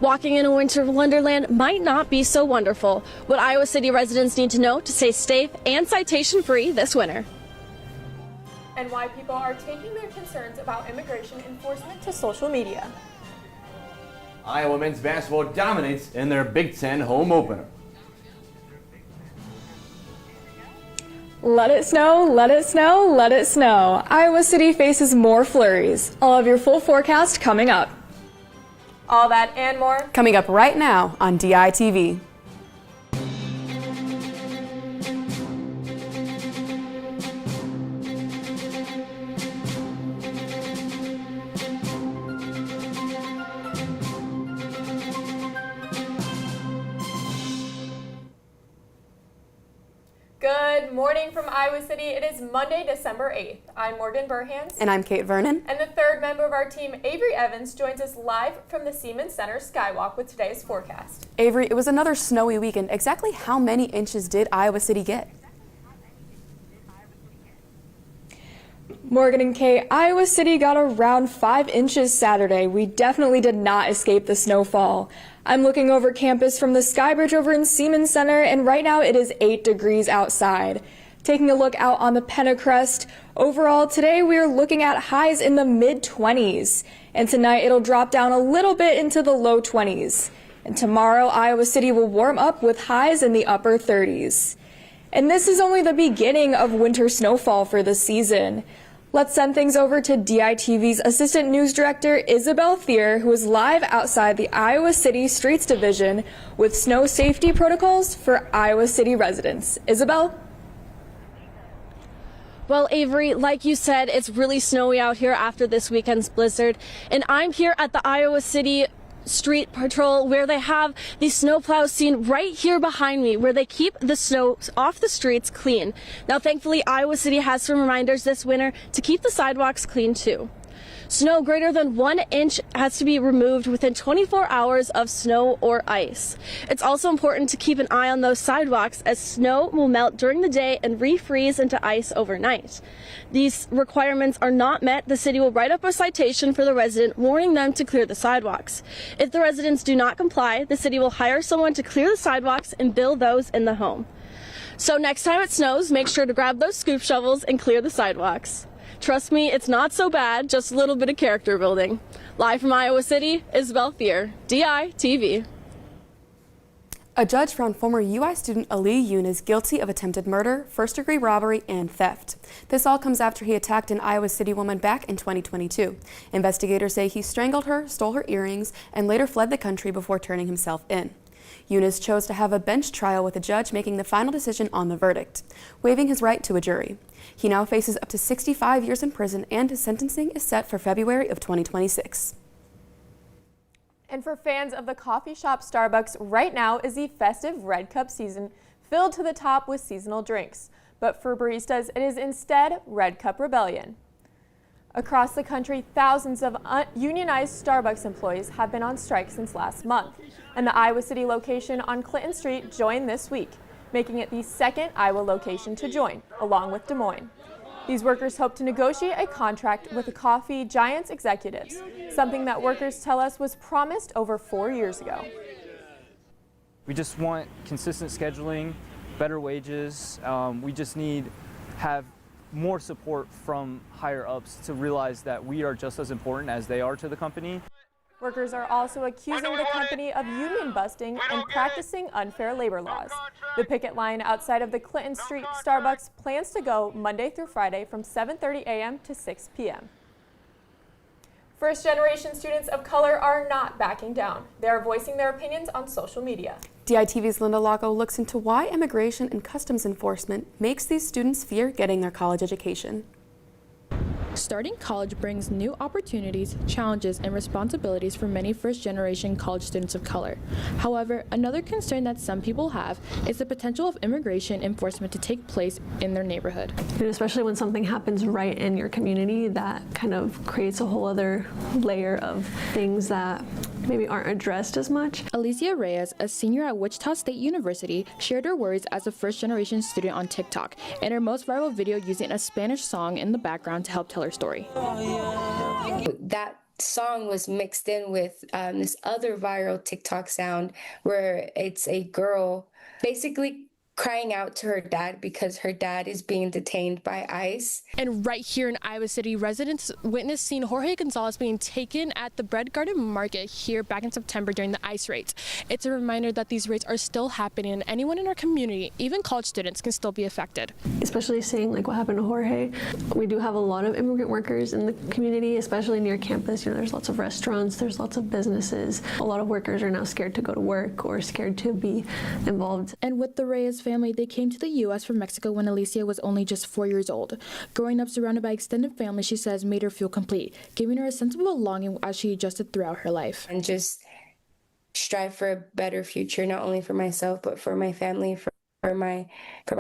Walking in a winter wonderland might not be so wonderful. What Iowa City residents need to know to stay safe and citation-free this winter. And why people are taking their concerns about immigration enforcement to social media. Iowa men's basketball dominates in their Big Ten home opener. Let it snow, let it snow, let it snow. Iowa City faces more flurries. I'll have your full forecast coming up. All that and more coming up right now on DITV. Good morning from Iowa City. It is Monday, December 8th. I'm Morgan Burhans. And I'm Kate Vernon. And the third member of our team, Avery Evans, joins us live from the Siemens Center Skywalk with today's forecast. Avery, it was another snowy weekend. Exactly how many inches did Iowa City get? Morgan and Kate, Iowa City got around 5 inches Saturday. We definitely did not escape the snowfall. I'm looking over campus from the Sky Bridge over in Siemens Center, and right now it is 8 degrees outside. Taking a look out on the Pentacrest, overall today we are looking at highs in the mid-20s, and tonight it'll drop down a little bit into the low 20s. And tomorrow Iowa City will warm up with highs in the upper 30s. And this is only the beginning of winter snowfall for the season. Let's send things over to DITV's Assistant News Director, Isabel Thier, who is live outside the Iowa City Streets Division with snow safety protocols for Iowa City residents. Isabel? Well, Avery, like you said, it's really snowy out here after this weekend's blizzard, and I'm here at the Iowa City Street Patrol where they have the snowplow scene right here behind me where they keep the snow off the streets clean. Now, thankfully, Iowa City has some reminders this winter to keep the sidewalks clean too. Snow greater than 1 inch has to be removed within 24 hours of snow or ice. It's also important to keep an eye on those sidewalks as snow will melt during the day and refreeze into ice overnight. These requirements are not met, the city will write up a citation for the resident warning them to clear the sidewalks. If the residents do not comply, the city will hire someone to clear the sidewalks and bill those in the home. So next time it snows, make sure to grab those scoop shovels and clear the sidewalks. Trust me, it's not so bad, just a little bit of character building. Live from Iowa City, Isabel Thier, DITV. A judge found former UI student Ali Yunus guilty of attempted murder, first-degree robbery, and theft. This all comes after he attacked an Iowa City woman back in 2022. Investigators say he strangled her, stole her earrings, and later fled the country before turning himself in. Yunus chose to have a bench trial with a judge making the final decision on the verdict, waiving his right to a jury. He now faces up to 65 years in prison, and his sentencing is set for February of 2026. And for fans of the coffee shop Starbucks, right now is the festive Red Cup season, filled to the top with seasonal drinks. But for baristas, it is instead Red Cup Rebellion. Across the country, thousands of unionized Starbucks employees have been on strike since last month, and the Iowa City location on Clinton Street joined this week, making it the second Iowa location to join, along with Des Moines. These workers hope to negotiate a contract with the coffee giant's executives, something that workers tell us was promised over 4 years ago. We just want consistent scheduling, better wages. We just need have more support from higher ups to realize that we are just as important as they are to the company. Workers are also accusing the company of union busting and practicing unfair labor laws. The picket line outside of the Clinton Street Starbucks plans to go Monday through Friday from 7:30 a.m. to 6 p.m. First-generation students of color are not backing down. They are voicing their opinions on social media. DITV's Linda Lago looks into why immigration and customs enforcement makes these students fear getting their college education. Starting college brings new opportunities, challenges, and responsibilities for many first-generation college students of color. However, another concern that some people have is the potential of immigration enforcement to take place in their neighborhood. And especially when something happens right in your community, that kind of creates a whole other layer of things that maybe aren't addressed as much. Alicia Reyes, a senior at Wichita State University, shared her worries as a first-generation student on TikTok in her most viral video using a Spanish song in the background to help tell her story. That song was mixed in with this other viral TikTok sound where it's a girl basically crying out to her dad because her dad is being detained by ICE. And right here in Iowa City, residents witnessed seeing Jorge Gonzalez being taken at the Bread Garden Market here back in September during the ICE raids. It's a reminder that these raids are still happening and anyone in our community, even college students, can still be affected. Especially seeing like what happened to Jorge. We do have a lot of immigrant workers in the community, especially near campus. You know, there's lots of restaurants, there's lots of businesses. A lot of workers are now scared to go to work or scared to be involved. And with the Reyes family, they came to the U.S. from Mexico when Alicia was only just 4 years old. Growing up surrounded by extended family, she says, made her feel complete, giving her a sense of belonging as she adjusted throughout her life. And just strive for a better future, not only for myself, but for my family, for my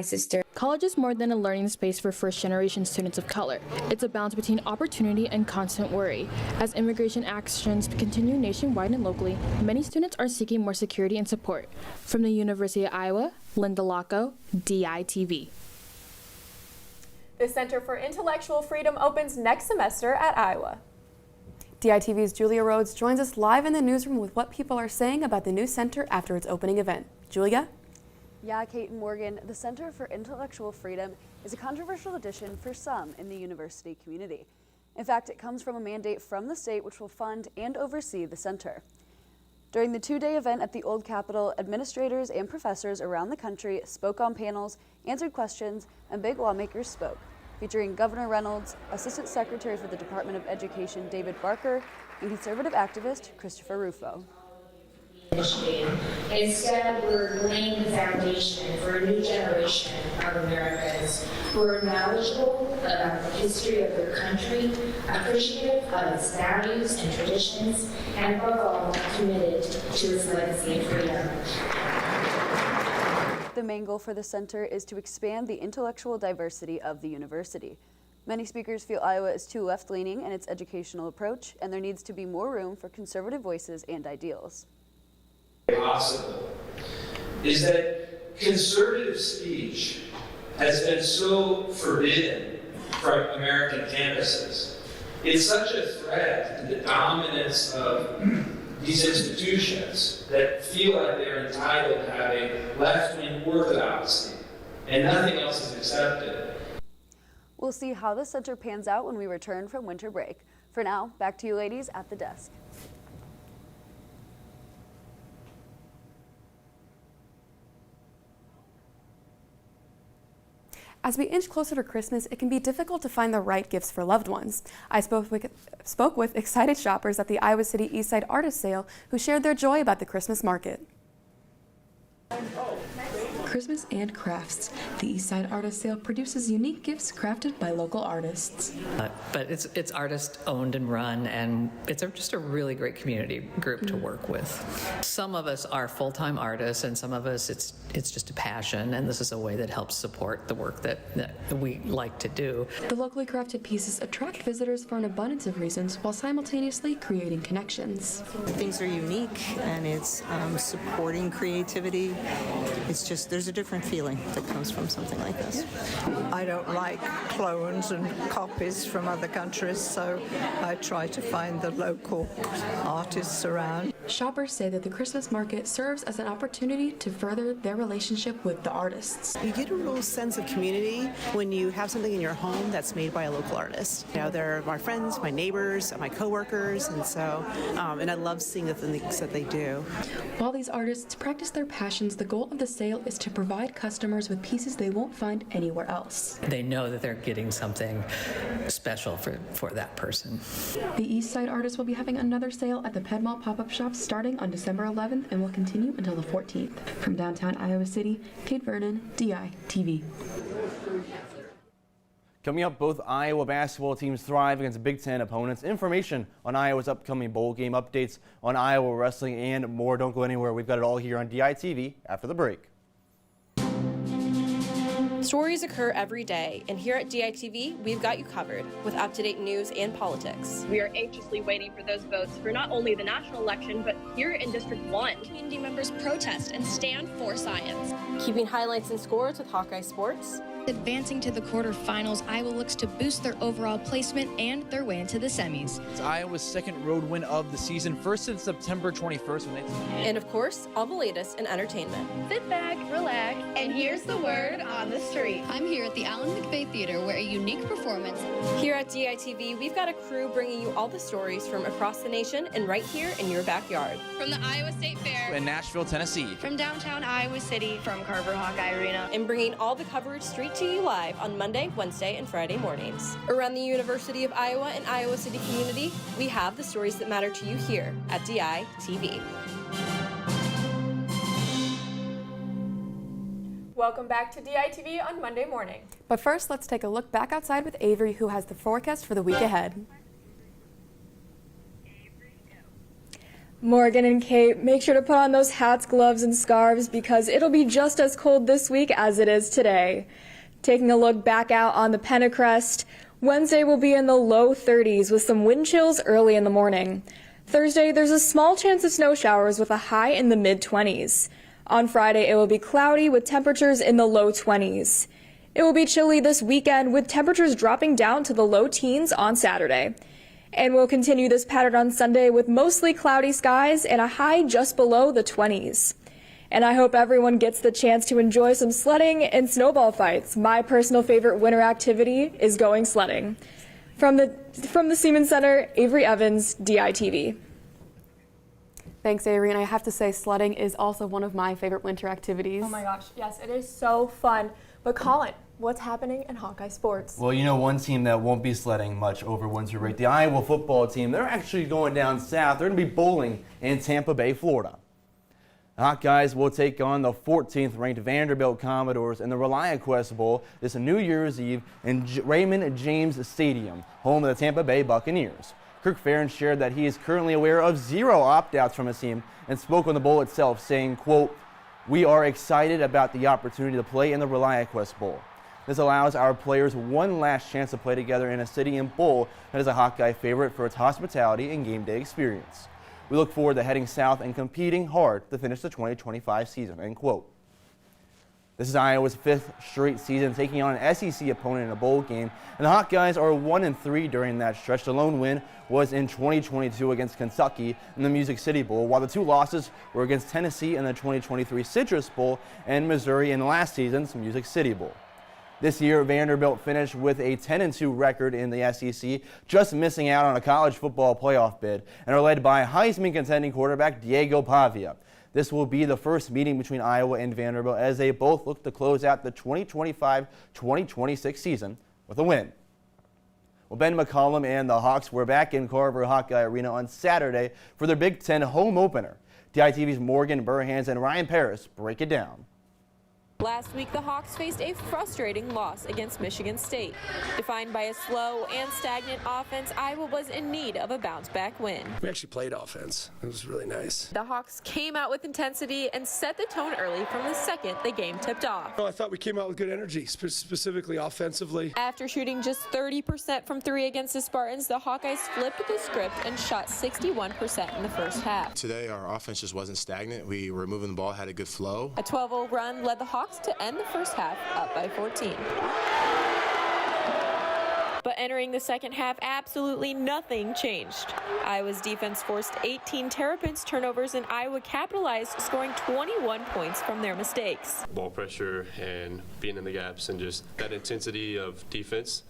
sister. College is more than a learning space for first-generation students of color. It's a balance between opportunity and constant worry. As immigration actions continue nationwide and locally, many students are seeking more security and support. From the University of Iowa, Linda Lacco, DITV. The Center for Intellectual Freedom opens next semester at Iowa. DITV's Julia Rhodes joins us live in the newsroom with what people are saying about the new center after its opening event. Julia? Yeah, Kate and Morgan, the Center for Intellectual Freedom is a controversial addition for some in the university community. In fact, it comes from a mandate from the state which will fund and oversee the center. During the two-day event at the Old Capitol, administrators and professors around the country spoke on panels, answered questions, and big lawmakers spoke, featuring Governor Reynolds, Assistant Secretary for the Department of Education David Barker, and conservative activist Christopher Rufo. Instead, we're laying the foundation for a new generation of Americans who are knowledgeable about the history of their country, appreciative of its values and traditions, and above all, committed to its legacy of freedom. The main goal for the center is to expand the intellectual diversity of the university. Many speakers feel Iowa is too left-leaning in its educational approach, and there needs to be more room for conservative voices and ideals. Possible is that conservative speech has been so forbidden from American campuses. It's such a threat to the dominance of these institutions that feel like they're entitled to having left-wing orthodoxy, and nothing else is accepted. We'll see how the center pans out when we return from winter break. For now, back to you ladies at the desk. As we inch closer to Christmas, it can be difficult to find the right gifts for loved ones. I spoke with excited shoppers at the Iowa City Eastside Artist Sale who shared their joy about the Christmas market. Christmas and crafts. The Eastside Artist Sale produces unique gifts crafted by local artists. But it's artist owned and run, and it's just a really great community group to work with. Some of us are full-time artists, and some of us it's just a passion, and this is a way that helps support the work that we like to do. The locally crafted pieces attract visitors for an abundance of reasons while simultaneously creating connections. Things are unique, and it's supporting creativity. It's just there's a different feeling that comes from something like this. I don't like clones and copies from other countries, so I try to find the local artists around. Shoppers say that the Christmas market serves as an opportunity to further their relationship with the artists. You get a real sense of community when you have something in your home that's made by a local artist. You know, they're my friends, my neighbors, my coworkers, and so, and I love seeing the things that they do. While these artists practice their passions, the goal of the sale is to provide customers with pieces they won't find anywhere else. They know that they're getting something special for that person. The Eastside Artists will be having another sale at the Ped Mall pop-up shop starting on December 11th and will continue until the 14th. From downtown Iowa City, Kate Vernon, DITV. Coming up, both Iowa basketball teams thrive against Big Ten opponents. Information on Iowa's upcoming bowl game, updates on Iowa wrestling, and more. Don't go anywhere. We've got it all here on DITV after the break. Stories occur every day, and here at DITV, we've got you covered with up-to-date news and politics. We are anxiously waiting for those votes for not only the national election, but here in District 1. Community members protest and stand for science. Keeping highlights and scores with Hawkeye Sports. Advancing to the quarterfinals, Iowa looks to boost their overall placement and their way into the semis. It's Iowa's second road win of the season, first since September 21st. And of course, all the latest in entertainment. Sit back, relax, and here's the word on the street. I'm here at the Alan McVeigh Theater, where a unique performance. Here at DITV, we've got a crew bringing you all the stories from across the nation and right here in your backyard. From the Iowa State Fair. In Nashville, Tennessee. From downtown Iowa City. From Carver Hawkeye Arena. And bringing all the coverage straight to you live on Monday, Wednesday, and Friday mornings. Around the University of Iowa and Iowa City community, we have the stories that matter to you here at DITV. Welcome back to DITV on Monday morning. But first, let's take a look back outside with Avery, who has the forecast for the week ahead. Morgan and Kate, make sure to put on those hats, gloves, and scarves because it'll be just as cold this week as it is today. Taking a look back out on the Pentecrest, Wednesday will be in the low 30s with some wind chills early in the morning. Thursday, there's a small chance of snow showers with a high in the mid-20s. On Friday, it will be cloudy with temperatures in the low 20s. It will be chilly this weekend with temperatures dropping down to the low teens on Saturday. And we'll continue this pattern on Sunday with mostly cloudy skies and a high just below the 20s. And I hope everyone gets the chance to enjoy some sledding and snowball fights. My personal favorite winter activity is going sledding. From the Siemens Center, Avery Evans, DITV. Thanks, Avery. And I have to say, sledding is also one of my favorite winter activities. Oh my gosh, yes, it is so fun. But Colin, what's happening in Hawkeye sports? Well, you know one team that won't be sledding much over winter break, the Iowa football team. They're actually going down south. They're going to be bowling in Tampa Bay, Florida. The Hawkeyes will take on the 14th ranked Vanderbilt Commodores in the ReliaQuest Bowl this New Year's Eve in Raymond James Stadium, home of the Tampa Bay Buccaneers. Kirk Ferentz shared that he is currently aware of 0 opt-outs from his team and spoke on the bowl itself, saying, quote, "We are excited about the opportunity to play in the ReliaQuest Bowl. This allows our players one last chance to play together in a city and bowl that is a Hawkeye favorite for its hospitality and game day experience. We look forward to heading south and competing hard to finish the 2025 season," end quote. This is Iowa's 5th straight season taking on an SEC opponent in a bowl game, and the Hawkeyes are 1-3 during that stretch. The lone win was in 2022 against Kentucky in the Music City Bowl, while the 2 losses were against Tennessee in the 2023 Citrus Bowl and Missouri in last season's Music City Bowl. This year, Vanderbilt finished with a 10-2 record in the SEC, just missing out on a college football playoff bid, and are led by Heisman contending quarterback Diego Pavia. This will be the first meeting between Iowa and Vanderbilt as they both look to close out the 2025-2026 season with a win. Well, Ben McCollum and the Hawks were back in Carver Hawkeye Arena on Saturday for their Big Ten home opener. DITV's Morgan Burhans and Ryan Paris break it down. Last week, the Hawks faced a frustrating loss against Michigan State. Defined by a slow and stagnant offense, Iowa was in need of a bounce-back win. We actually played offense. It was really nice. The Hawks came out with intensity and set the tone early from the second the game tipped off. Well, I thought we came out with good energy, specifically offensively. After shooting just 30% from 3 against the Spartans, the Hawkeyes flipped the script and shot 61% in the first half. Today, our offense just wasn't stagnant. We were moving the ball, had a good flow. A 12-0 run led the Hawks to end the first half up by 14. But entering the second half, absolutely nothing changed. Iowa's defense forced 18 terrapins turnovers, and Iowa capitalized, scoring 21 points from their mistakes. Ball pressure and being in the gaps and just that intensity of defense,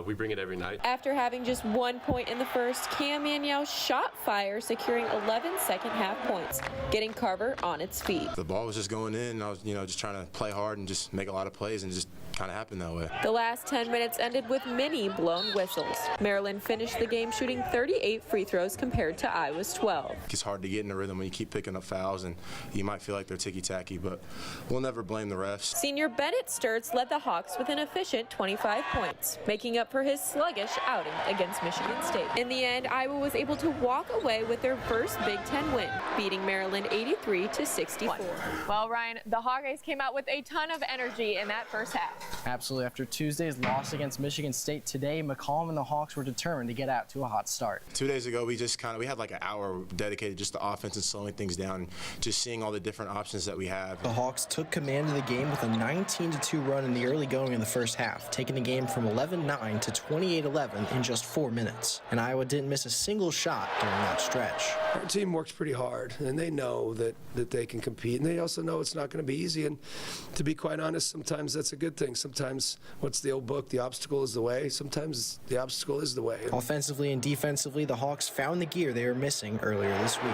we bring it every night. After having just 1 point in the first, Cam Manyow shot fire, securing 11 second-half points, getting Carver on its feet. The ball was just going in. I was, just trying to play hard and just make a lot of plays, and just kind of happened that way. The last 10 minutes ended with many blown whistles. Maryland finished the game shooting 38 free throws compared to Iowa's 12. It's hard to get in a rhythm when you keep picking up fouls, and you might feel like they're ticky-tacky, but we'll never blame the refs. Senior Bennett Sturtz led the Hawks with an efficient 25 points, making up for his sluggish outing against Michigan State. In the end, Iowa was able to walk away with their first Big Ten win, beating Maryland 83-64. Well, Ryan, the Hawkeyes came out with a ton of energy in that first half. Absolutely. After Tuesday's loss against Michigan State, today today, McCollum and the Hawks were determined to get out to a hot start. 2 days ago, we had like an hour dedicated just to offense and slowing things down, just seeing all the different options that we have. The Hawks took command of the game with a 19-2 run in the early going in the first half, taking the game from 11-9 to 28-11 in just 4 minutes. And Iowa didn't miss a single shot during that stretch. Our team works pretty hard, and they know that they can compete, and they also know it's not going to be easy. And to be quite honest, sometimes that's a good thing. Sometimes, what's the old book? The obstacle is the way. Sometimes the obstacle is the way. Offensively and defensively, the Hawks found the gear they were missing earlier this week.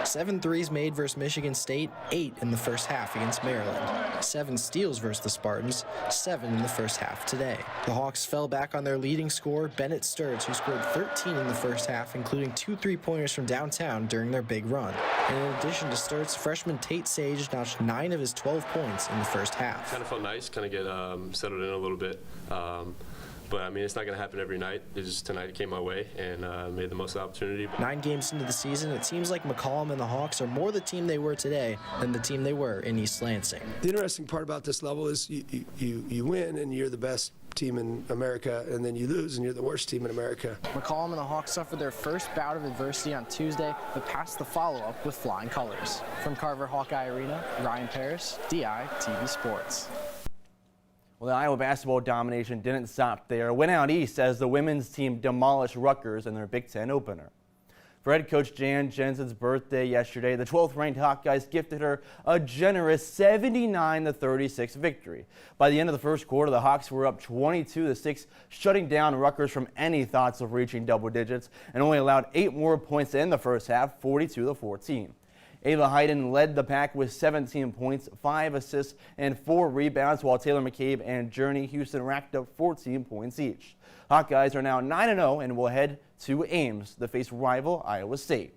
7 threes made versus Michigan State, 8 in the first half against Maryland. 7 steals versus the Spartans, 7 in the first half today. The Hawks fell back on their leading scorer, Bennett Sturridge, who scored 13 in the first half, including 2 3-pointers from downtown during their big run. And in addition to Sturridge, freshman Tate Sage notched 9 of his 12 points in the first half. Kind of felt nice, kind of get settled in a little bit. But, I mean, it's not going to happen every night. Tonight it came my way and made the most of the opportunity. 9 games into the season, it seems like McCollum and the Hawks are more the team they were today than the team they were in East Lansing. The interesting part about this level is you win and you're the best team in America, and then you lose and you're the worst team in America. McCollum and the Hawks suffered their first bout of adversity on Tuesday, but passed the follow-up with flying colors. From Carver Hawkeye Arena, Ryan Parrish, DITV Sports. Well, the Iowa basketball domination didn't stop there. It went out east as the women's team demolished Rutgers in their Big Ten opener. For head coach Jan Jensen's birthday yesterday, the 12th-ranked Hawkeyes gifted her a generous 79-36 victory. By the end of the first quarter, the Hawks were up 22-6, shutting down Rutgers from any thoughts of reaching double digits, and only allowed 8 more points in the first half, 42-14. Ava Hayden led the pack with 17 points, 5 assists, and 4 rebounds, while Taylor McCabe and Journey Houston racked up 14 points each. Hawkeyes are now 9-0 and will head to Ames to face rival Iowa State.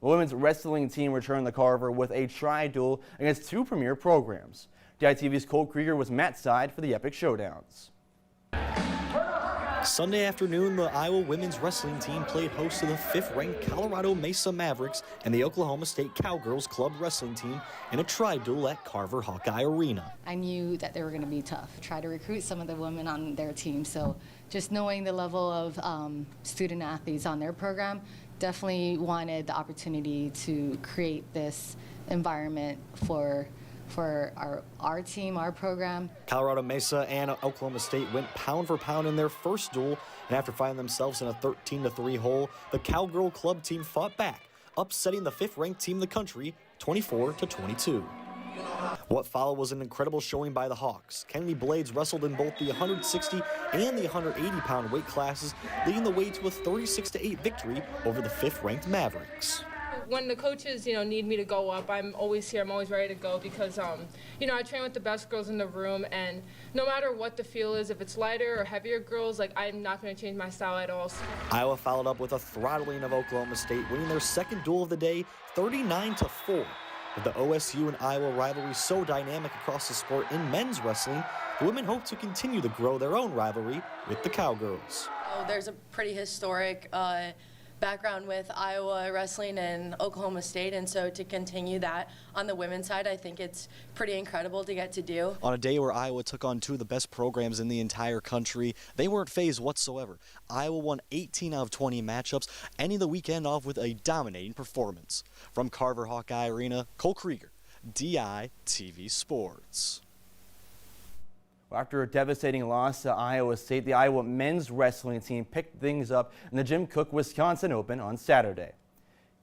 The women's wrestling team returned the Carver with a tri-duel against 2 premier programs. DITV's Cole Krieger was Matt's side for the Epic Showdowns. Sunday afternoon, the Iowa women's wrestling team played host to the 5th-ranked Colorado Mesa Mavericks and the Oklahoma State Cowgirls Club wrestling team in a tri-duel at Carver Hawkeye Arena. I knew that they were going to be tough. Try to recruit some of the women on their team, so just knowing the level of student athletes on their program, definitely wanted the opportunity to create this environment for our team, our program. Colorado Mesa and Oklahoma State went pound for pound in their first duel, and after finding themselves in a 13-3 hole, the Cowgirl Club team fought back, upsetting the 5th-ranked team in the country 24-22. What followed was an incredible showing by the Hawks. Kennedy Blades wrestled in both the 160 and the 180-pound weight classes, leading the way to a 36-8 victory over the 5th-ranked Mavericks. When the coaches, need me to go up, I'm always here. I'm always ready to go because, I train with the best girls in the room, and no matter what the feel is, if it's lighter or heavier girls, I'm not going to change my style at all. Iowa followed up with a throttling of Oklahoma State, winning their second duel of the day, 39-4. With the OSU and Iowa rivalry so dynamic across the sport in men's wrestling, the women hope to continue to grow their own rivalry with the Cowgirls. There's a pretty historic background with Iowa wrestling and Oklahoma State, and so to continue that on the women's side, I think it's pretty incredible to get to do. On a day where Iowa took on 2 of the best programs in the entire country, they weren't fazed whatsoever. Iowa won 18 out of 20 matchups, ending the weekend off with a dominating performance. From Carver Hawkeye Arena, Cole Krieger, DITV Sports. After a devastating loss to Iowa State, the Iowa men's wrestling team picked things up in the Jim Cook Wisconsin Open on Saturday.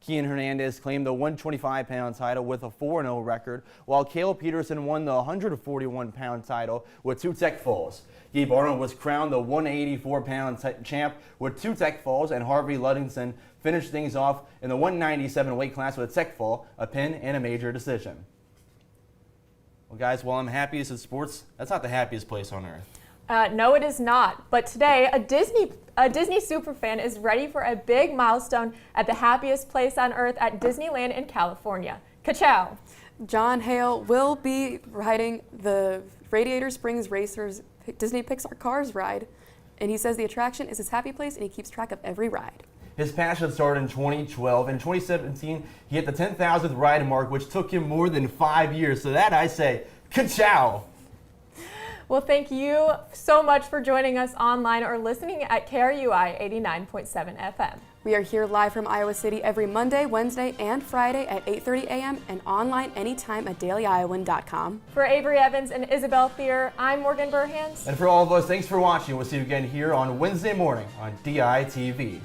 Kian Hernandez claimed the 125-pound title with a 4-0 record, while Cale Peterson won the 141-pound title with 2 tech falls. Gabe Arnold was crowned the 184-pound champ with 2 tech falls, and Harvey Ludington finished things off in the 197 weight class with a tech fall, a pin, and a major decision. Well, guys, while I'm happiest in sports, that's not the happiest place on earth. No, it is not. But today, a Disney superfan is ready for a big milestone at the happiest place on earth at Disneyland in California. Ka-chow! John Hale will be riding the Radiator Springs Racers Disney Pixar Cars ride, and he says the attraction is his happy place and he keeps track of every ride. His passion started in 2012. In 2017, he hit the 10,000th ride mark, which took him more than 5 years. So that I say, ka-chow! Well, thank you so much for joining us online or listening at KRUI 89.7 FM. We are here live from Iowa City every Monday, Wednesday, and Friday at 8:30 a.m. and online anytime at dailyiowan.com. For Avery Evans and Isabel Thier, I'm Morgan Burhans. And for all of us, thanks for watching. We'll see you again here on Wednesday morning on DITV.